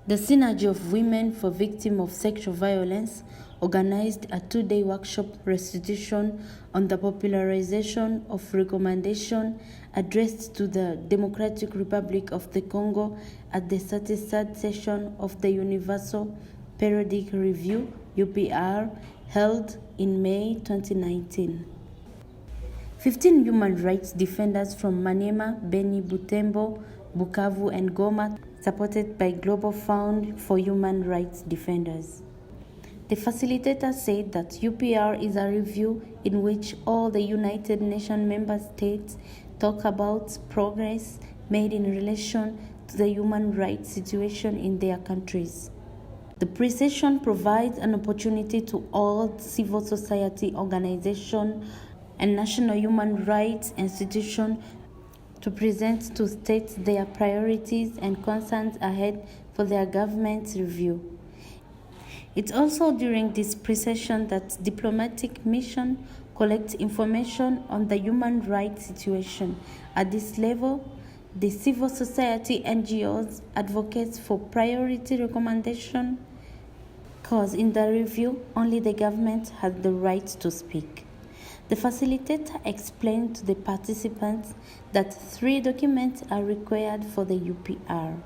The Synergy of Women for Victims of Sexual Violence organized a 2-day workshop restitution on the popularization of recommendations addressed to the Democratic Republic of the Congo at the 33rd session of the Universal Periodic Review (UPR) held in May 2019. 15 human rights defenders from Maniema, Beni, Butembo, Bukavu, and Goma, supported by Global Fund for Human Rights Defenders. The facilitator said that UPR is a review in which all the United Nations member states talk about progress made in relation to the human rights situation in their countries. The pre-session provides an opportunity to all civil society organizations and national human rights institutions to present to states their priorities and concerns ahead for their government review. It's also during this pre-session that diplomatic missions collect information on the human rights situation. At this level, the civil society NGOs advocates for priority recommendation because in the review, only the government has the right to speak. The facilitator explained to the participants that 3 documents are required for the UPR.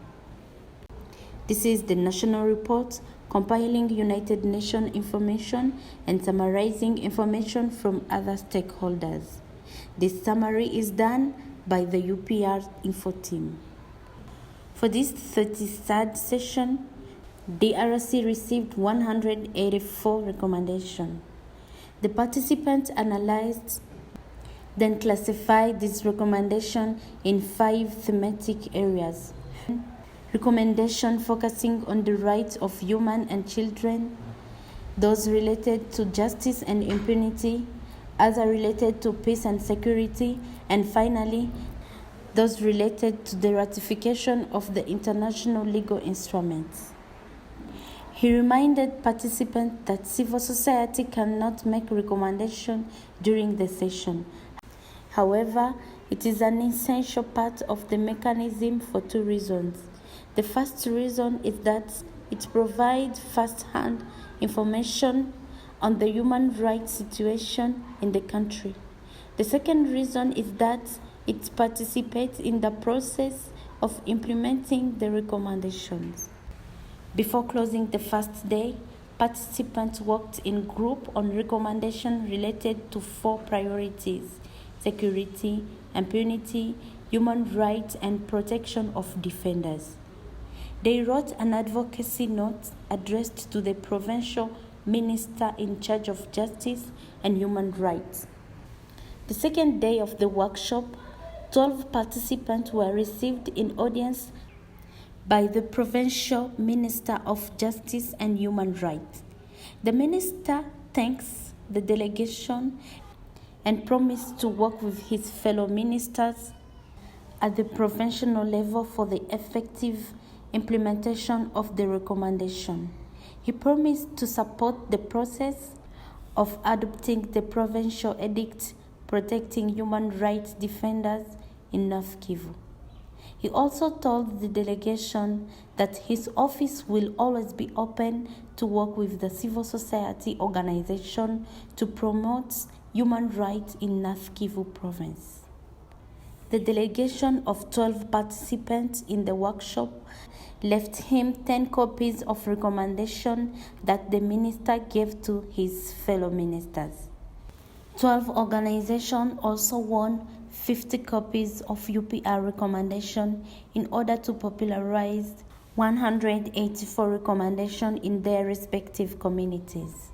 This is the national report, compiling United Nations information and summarizing information from other stakeholders. This summary is done by the UPR info team. For this 33rd session, DRC received 184 recommendations. The participants analyzed, then classified these recommendations in 5 thematic areas. Recommendation focusing on the rights of women and children, those related to justice and impunity, others related to peace and security, and finally, those related to the ratification of the international legal instruments. He reminded participants that civil society cannot make recommendations during the session. However, it is an essential part of the mechanism for 2 reasons. The first reason is that it provides first-hand information on the human rights situation in the country. The second reason is that it participates in the process of implementing the recommendations. Before closing the first day, participants worked in group on recommendations related to 4 priorities: security, impunity, human rights, and protection of defenders. They wrote an advocacy note addressed to the provincial minister in charge of justice and human rights. The second day of the workshop, 12 participants were received in audience by the Provincial Minister of Justice and Human Rights. The minister thanks the delegation and promised to work with his fellow ministers at the provincial level for the effective implementation of the recommendation. He promised to support the process of adopting the provincial edict protecting human rights defenders in North Kivu. He also told the delegation that his office will always be open to work with the civil society organization to promote human rights in North Kivu province. The delegation of 12 participants in the workshop left him 10 copies of recommendation that the minister gave to his fellow ministers. 12 organizations also won 50 copies of UPR recommendation in order to popularize 184 recommendations in their respective communities.